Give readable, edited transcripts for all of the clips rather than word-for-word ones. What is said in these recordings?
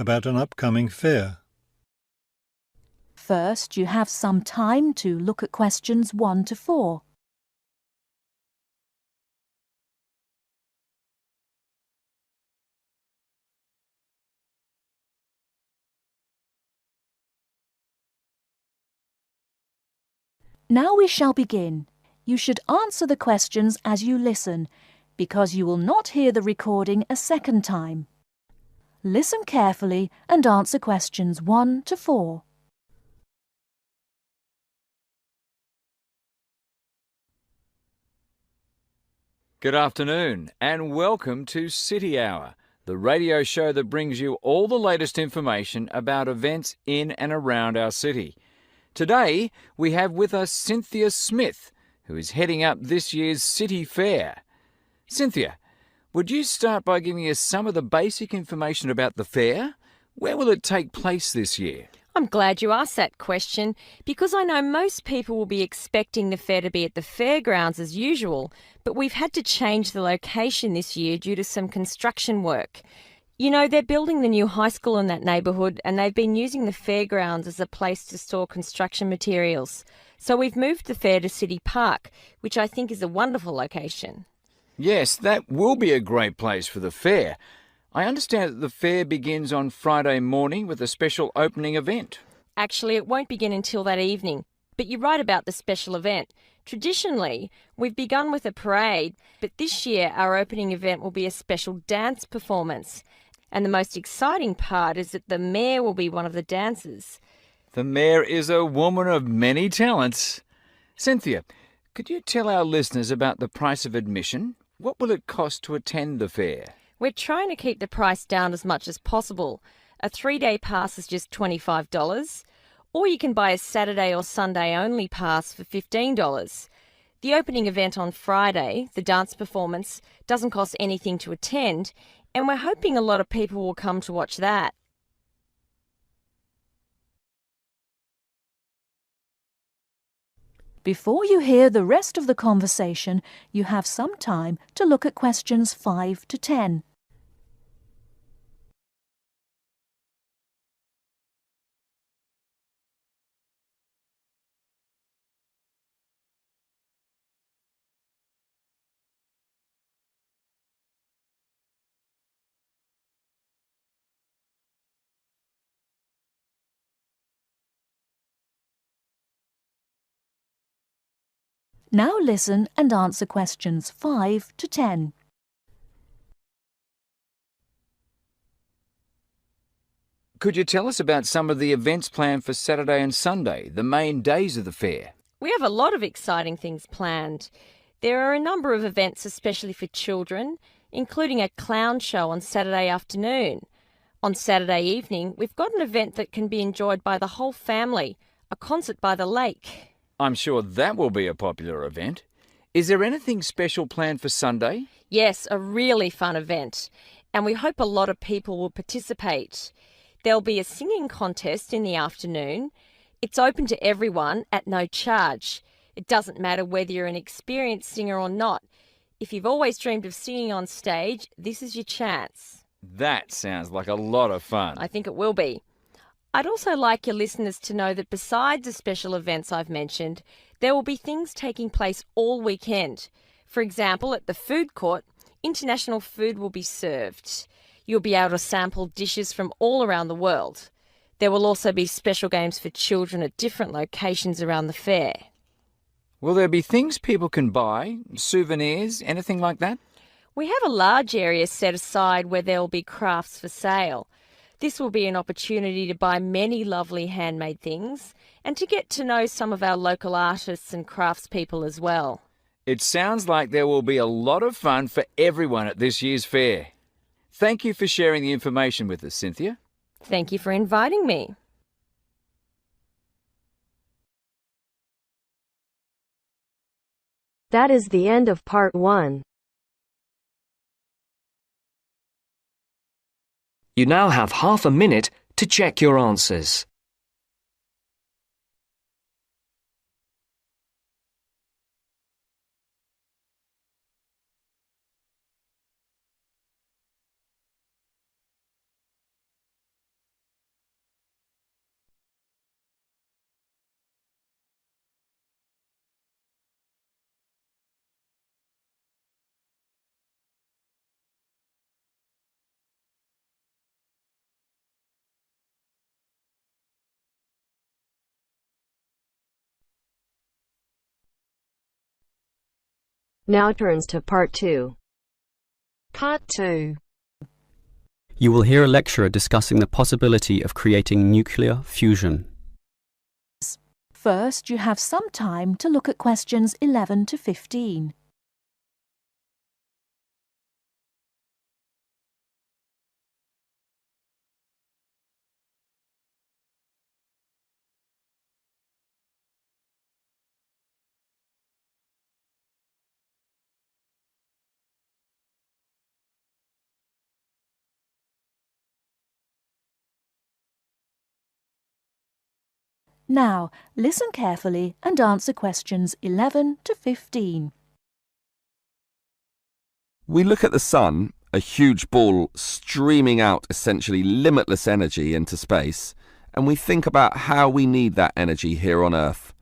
about an upcoming fair. First, you have some time to look at questions 1 to 4. Now we shall begin. You should answer the questions as you listen, because you will not hear the recording a second time. Listen carefully and answer questions 1 to 4. Good afternoon and welcome to City Hour, the radio show that brings you all the latest information about events in and around our city. Today we have with us Cynthia Smith, who is heading up this year's City Fair. Cynthia, would you start by giving us some of the basic information about the fair? Where will it take place this year? I'm glad you asked that question because I know most people will be expecting the fair to be at the fairgrounds as usual, but we've had to change the location this year due to some construction work. You know, they're building the new high school in that neighbourhood and they've been using the fairgrounds as a place to store construction materials. So we've moved the fair to City Park, which I think is a wonderful location. Yes, that will be a great place for the fair. I understand that the fair begins on Friday morning with a special opening event. Actually, it won't begin until that evening, but you're right about the special event. Traditionally, we've begun with a parade, but this year our opening event will be a special dance performance. And the most exciting part is that the mayor will be one of the dancers. The mayor is a woman of many talents. Cynthia, could you tell our listeners about the price of admission? What will it cost to attend the fair? We're trying to keep the price down as much as possible. A 3-day pass is just $25, or you can buy a Saturday or Sunday only pass for $15. The opening event on Friday, the dance performance, doesn't cost anything to attend, and we're hoping a lot of people will come to watch that. Before you hear the rest of the conversation, you have some time to look at questions 5 to 10. Now listen and answer questions 5 to 10. Could you tell us about some of the events planned for Saturday and Sunday, the main days of the fair? We have a lot of exciting things planned. There are a number of events especially for children, including a clown show on Saturday afternoon. On Saturday evening, we've got an event that can be enjoyed by the whole family, a concert by the lake. I'm sure that will be a popular event. Is there anything special planned for Sunday? Yes, a really fun event, and we hope a lot of people will participate. There'll be a singing contest in the afternoon. It's open to everyone at no charge. It doesn't matter whether you're an experienced singer or not. If you've always dreamed of singing on stage, this is your chance. That sounds like a lot of fun. I think it will be. I'd also like your listeners to know that besides the special events I've mentioned, there will be things taking place all weekend. For example, at the food court, international food will be served. You'll be able to sample dishes from all around the world. There will also be special games for children at different locations around the fair. Will there be things people can buy, souvenirs, anything like that? We have a large area set aside where there will be crafts for sale. This will be an opportunity to buy many lovely handmade things and to get to know some of our local artists and craftspeople as well. It sounds like there will be a lot of fun for everyone at this year's fair. Thank you for sharing the information with us, Cynthia. Thank you for inviting me. That is the end of part 1. You now have half a minute to check your answers. Now turns to part 2. Part 2. You will hear a lecturer discussing the possibility of creating nuclear fusion. First, you have some time to look at questions 11 to 15. Now, listen carefully and answer questions 11 to 15. We look at the sun, a huge ball streaming out essentially limitless energy into space, and we think about how we need that energy here on Earth.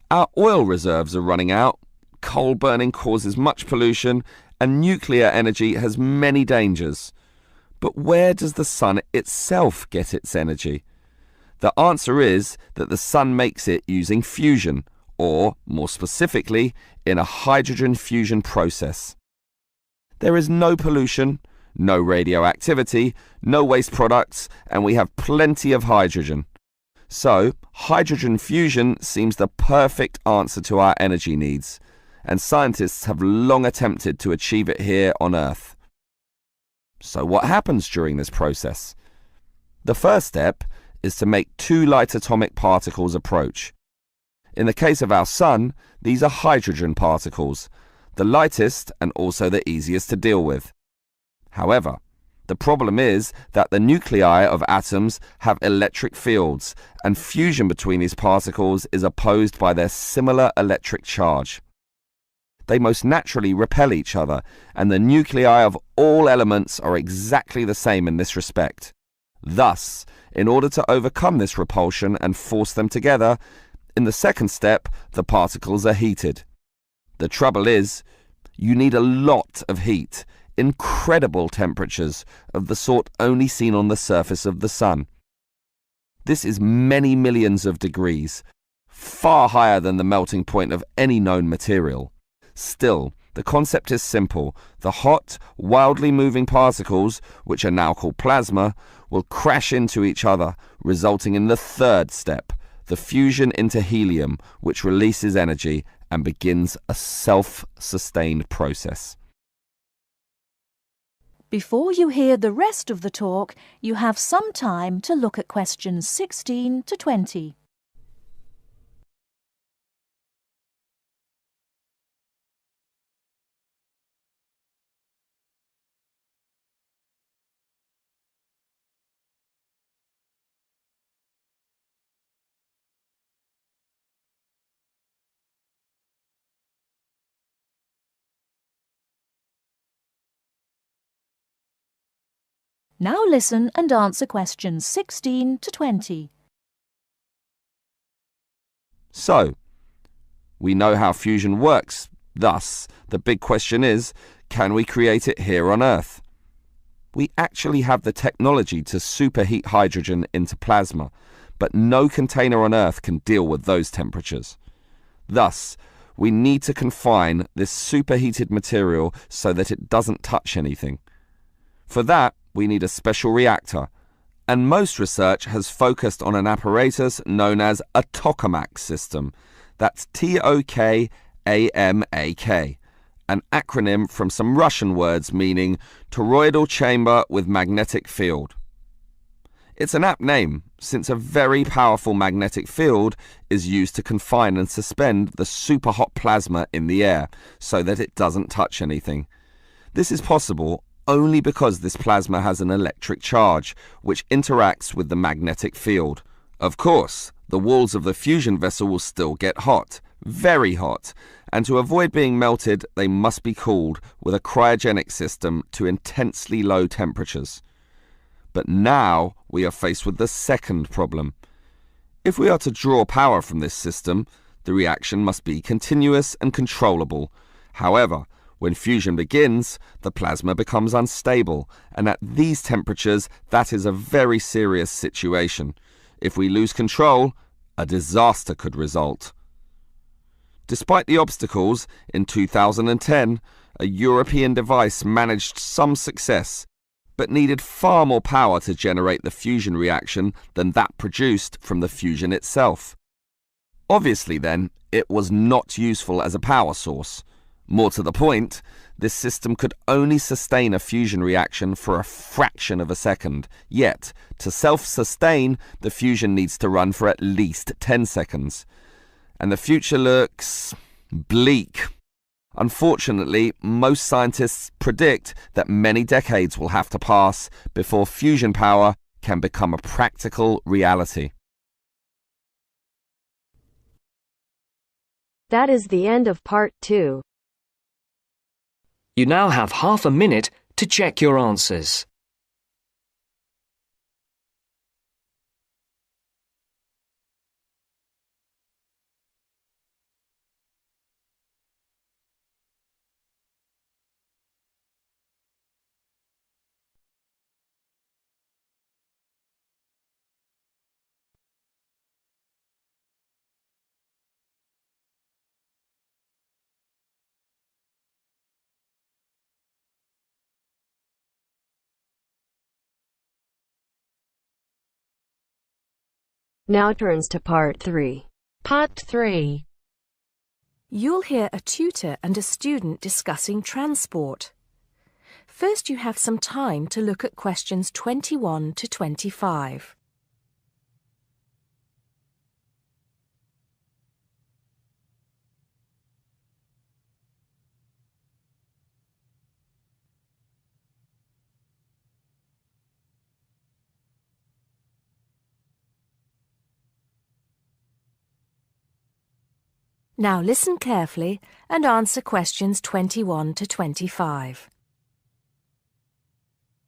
Our oil reserves are running out, coal burning causes much pollution, and nuclear energy has many dangers. But where does the sun itself get its energy? The answer is that the sun makes it using fusion, or, more specifically, in a hydrogen fusion process. There is no pollution, no radioactivity, no waste products, and we have plenty of hydrogen. So, hydrogen fusion seems the perfect answer to our energy needs, and scientists have long attempted to achieve it here on Earth. So what happens during this process? The first step is to make two light atomic particles approach. In the case of our sun, these are hydrogen particles, the lightest and also the easiest to deal with. However, the problem is that the nuclei of atoms have electric fields, and fusion between these particles is opposed by their similar electric charge. They most naturally repel each other, and the nuclei of all elements are exactly the same in this respect. Thus, in order to overcome this repulsion and force them together, in the second step, the particles are heated. The trouble is, you need a lot of heat, incredible temperatures of the sort only seen on the surface of the sun. This is many millions of degrees, far higher than the melting point of any known material. Still, the concept is simple. The hot, wildly moving particles, which are now called plasma, will crash into each other, resulting in the third step, the fusion into helium, which releases energy and begins a self-sustained process. Before you hear the rest of the talk, you have some time to look at questions 16 to 20. Now listen and answer questions 16 to 20. So, we know how fusion works. Thus, the big question is, can we create it here on Earth? We actually have the technology to superheat hydrogen into plasma, but no container on Earth can deal with those temperatures. Thus, we need to confine this superheated material so that it doesn't touch anything. For that, we need a special reactor, and most research has focused on an apparatus known as a tokamak system. That's Tokamak, an acronym from some Russian words meaning toroidal chamber with magnetic field. It's an apt name, since a very powerful magnetic field is used to confine and suspend the superhot plasma in the air so that it doesn't touch anything. This is possible only because this plasma has an electric charge, which interacts with the magnetic field. Of course, the walls of the fusion vessel will still get hot, very hot, and to avoid being melted, they must be cooled with a cryogenic system to intensely low temperatures. But now we are faced with the second problem. If we are to draw power from this system, the reaction must be continuous and controllable. However, when fusion begins, the plasma becomes unstable, and at these temperatures, that is a very serious situation. If we lose control, a disaster could result. Despite the obstacles, in 2010, a European device managed some success, but needed far more power to generate the fusion reaction than that produced from the fusion itself. Obviously then, it was not useful as a power source. More to the point, this system could only sustain a fusion reaction for a fraction of a second, yet, to self-sustain, the fusion needs to run for at least 10 seconds. And the future looks bleak. Unfortunately, most scientists predict that many decades will have to pass before fusion power can become a practical reality. That is the end of part 2. You now have half a minute to check your answers. Now turns to part 3. Part 3. You'll hear a tutor and a student discussing transport. First, you have some time to look at questions 21 to 25. Now listen carefully and answer questions 21 to 25.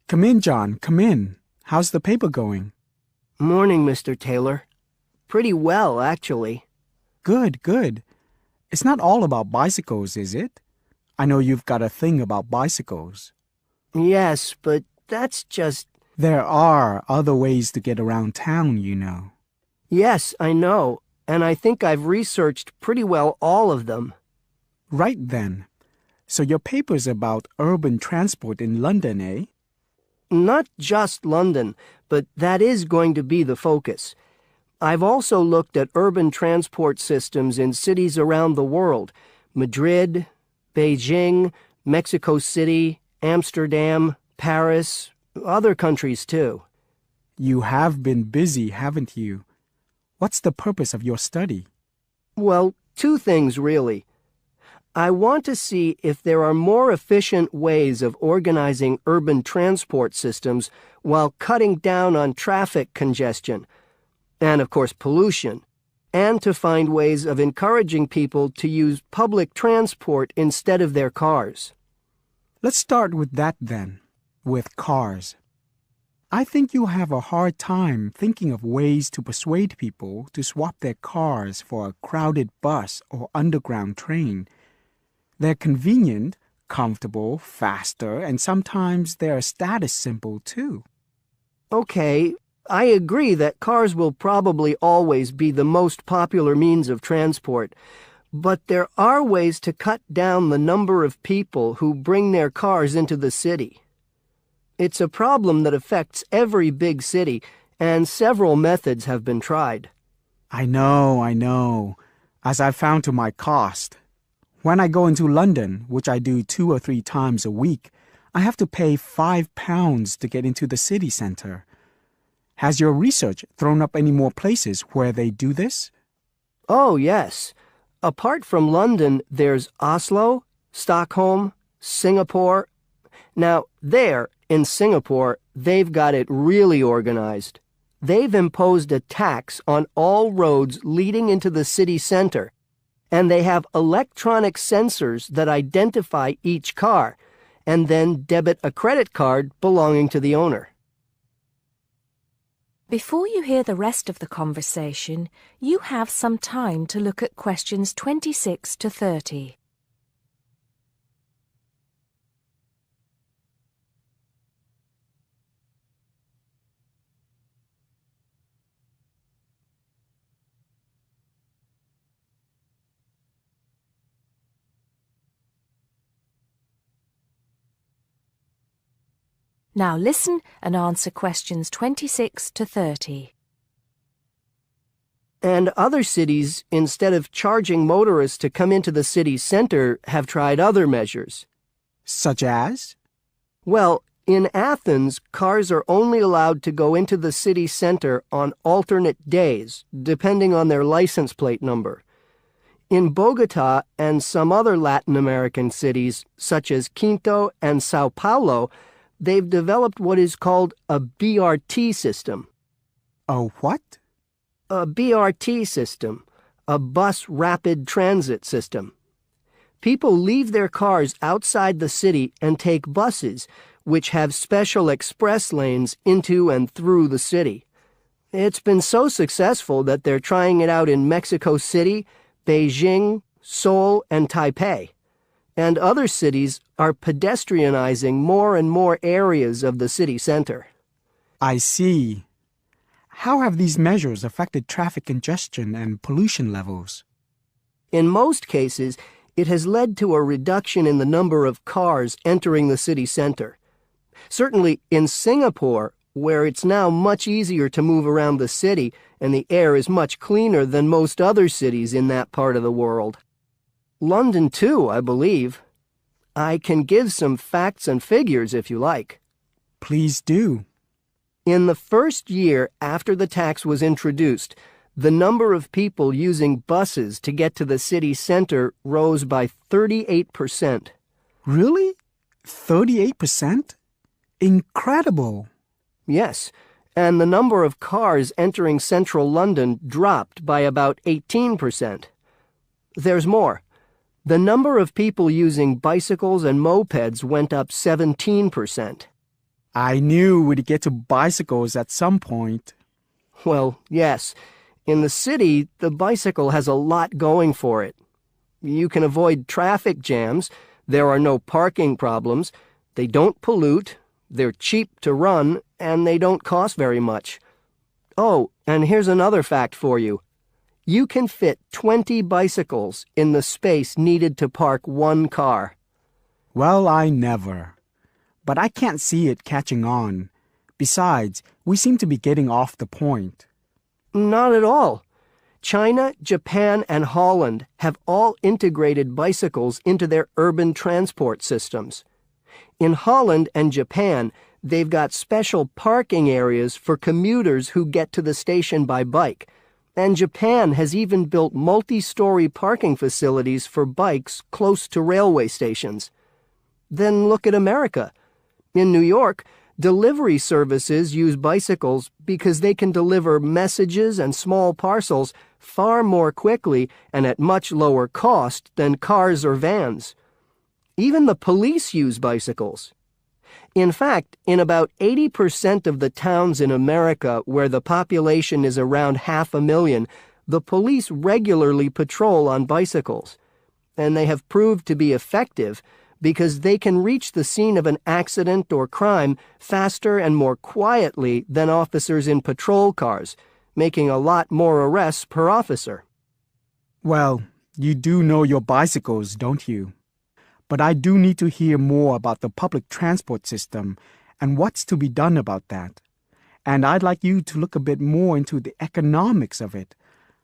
Come in, John, come in. How's the paper going? Morning, Mr. Taylor. Pretty well, actually. Good, good. It's not all about bicycles, is it? I know you've got a thing about bicycles. Yes, but that's just... There are other ways to get around town, you know. Yes, I know, and I think I've researched pretty well all of them. Right then. So your paper's about urban transport in London, eh? Not just London, but that is going to be the focus. I've also looked at urban transport systems in cities around the world. Madrid, Beijing, Mexico City, Amsterdam, Paris, other countries too. You have been busy, haven't you? What's the purpose of your study? Well, two things really. I want to see if there are more efficient ways of organizing urban transport systems while cutting down on traffic congestion, and of course pollution, and to find ways of encouraging people to use public transport instead of their cars. Let's start with that then, with cars. I think you'll have a hard time thinking of ways to persuade people to swap their cars for a crowded bus or underground train. They're convenient, comfortable, faster, and sometimes they're a status symbol too. Okay, I agree that cars will probably always be the most popular means of transport, but there are ways to cut down the number of people who bring their cars into the city. It's a problem that affects every big city, and several methods have been tried. I know, as I've found to my cost. When I go into London, which I do 2 or 3 times a week, I have to pay £5 to get into the city centre. Has your research thrown up any more places where they do this? Oh, yes. Apart from London, there's Oslo, Stockholm, Singapore. Now, there, in Singapore, they've got it really organized. They've imposed a tax on all roads leading into the city center, and they have electronic sensors that identify each car, and then debit a credit card belonging to the owner. Before you hear the rest of the conversation, you have some time to look at questions 26 to 30. Now listen and answer questions 26 to 30. And other cities, instead of charging motorists to come into the city center, have tried other measures. Such as? Well, in Athens, cars are only allowed to go into the city center on alternate days, depending on their license plate number. In Bogota and some other Latin American cities, such as Quito and Sao Paulo, they've developed what is called a BRT system. A what? A BRT system, a bus rapid transit system. People leave their cars outside the city and take buses, which have special express lanes into and through the city. It's been so successful that they're trying it out in Mexico City, Beijing, Seoul, and Taipei. And other cities are pedestrianizing more and more areas of the city center. I see. How have these measures affected traffic congestion and pollution levels? In most cases, it has led to a reduction in the number of cars entering the city center. Certainly in Singapore, where it's now much easier to move around the city and the air is much cleaner than most other cities in that part of the world. London too, I believe. I can give some facts and figures if you like. Please do. In the first year after the tax was introduced, the number of people using buses to get to the city center rose by 38%. Really? 38%? Incredible! Yes, and the number of cars entering central London dropped by about 18%. There's more. The number of people using bicycles and mopeds went up 17%. I knew we'd get to bicycles at some point. Well, yes. In the city, the bicycle has a lot going for it. You can avoid traffic jams, there are no parking problems, they don't pollute, they're cheap to run, and they don't cost very much. Oh, and here's another fact for you. You can fit 20 bicycles in the space needed to park one car. Well, I never. But I can't see it catching on. Besides, we seem to be getting off the point. Not at all. China, Japan, and Holland have all integrated bicycles into their urban transport systems. In Holland and Japan, they've got special parking areas for commuters who get to the station by bike. And Japan has even built multi-story parking facilities for bikes close to railway stations. Then look at America. In New York, delivery services use bicycles because they can deliver messages and small parcels far more quickly and at much lower cost than cars or vans. Even the police use bicycles. In fact, in about 80% of the towns in America where the population is around 500,000, the police regularly patrol on bicycles. And they have proved to be effective because they can reach the scene of an accident or crime faster and more quietly than officers in patrol cars, making a lot more arrests per officer. Well, you do know your bicycles, don't you? But I do need to hear more about the public transport system and what's to be done about that. And I'd like you to look a bit more into the economics of it,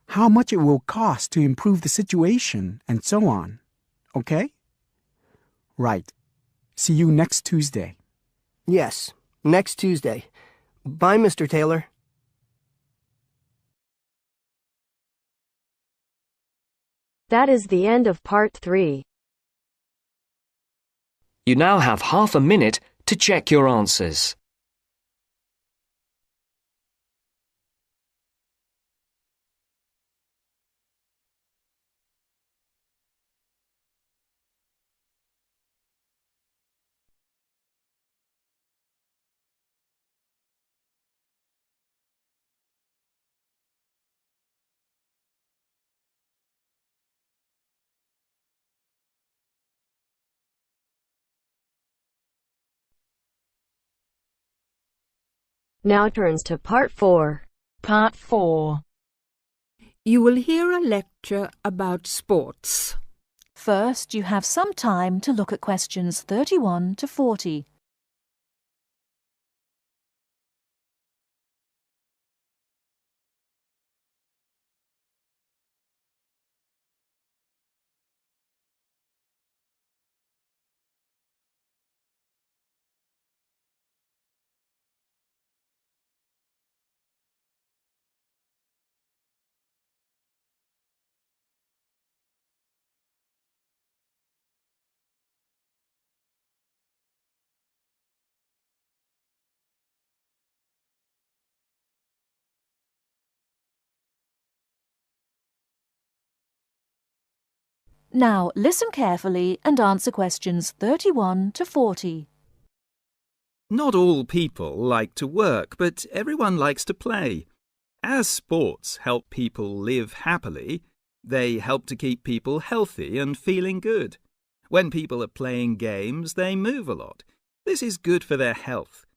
how much it will cost to improve the situation, and so on. Okay? Right. See you next Tuesday. Yes, next Tuesday. Bye, Mr. Taylor. That is the end of part 3. You now have half a minute to check your answers. Now turns to part 4. Part 4. You will hear a lecture about sports. First, you have some time to look at questions 31 to 40. Now listen carefully and answer questions 31 to 40. Not all people like to work, but everyone likes to play. As sports help people live happily, they help to keep people healthy and feeling good. When people are playing games, they move a lot. This is good for their health.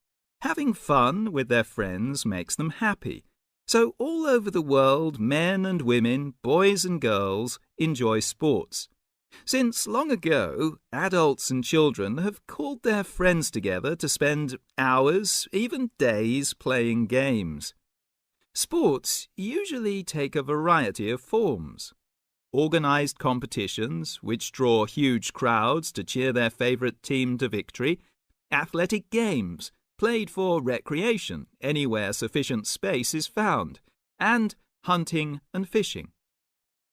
Having fun with their friends makes them happy. So all over the world, men and women, boys and girls enjoy sports. Since long ago, adults and children have called their friends together to spend hours, even days, playing games. Sports usually take a variety of forms. Organised competitions, which draw huge crowds to cheer their favourite team to victory, athletic games, played for recreation anywhere sufficient space is found, and hunting and fishing.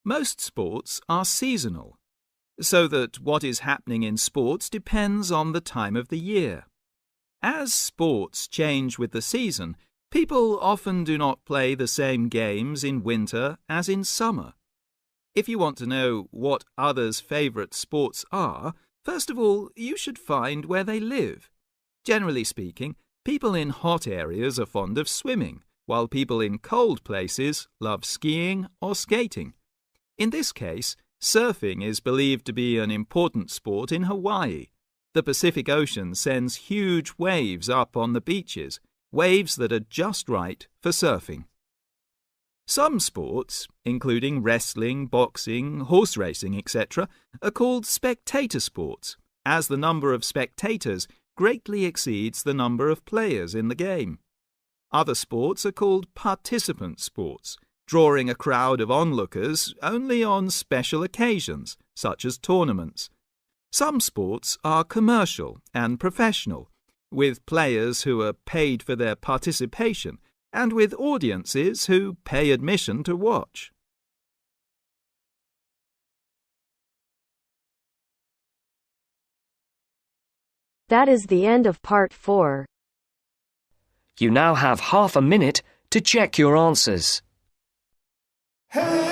Most sports are seasonal, so that what is happening in sports depends on the time of the year. As sports change with the season, people often do not play the same games in winter as in summer. If you want to know what others' favourite sports are, first of all, you should find where they live. Generally speaking, people in hot areas are fond of swimming, while people in cold places love skiing or skating. In this case, surfing is believed to be an important sport in Hawaii. The Pacific Ocean sends huge waves up on the beaches, waves that are just right for surfing. Some sports, including wrestling, boxing, horse racing, etc., are called spectator sports, as the number of spectators greatly exceeds the number of players in the game. Other sports are called participant sports, drawing a crowd of onlookers only on special occasions, such as tournaments. Some sports are commercial and professional, with players who are paid for their participation and with audiences who pay admission to watch. That is the end of part 4. You now have half a minute to check your answers. Hey!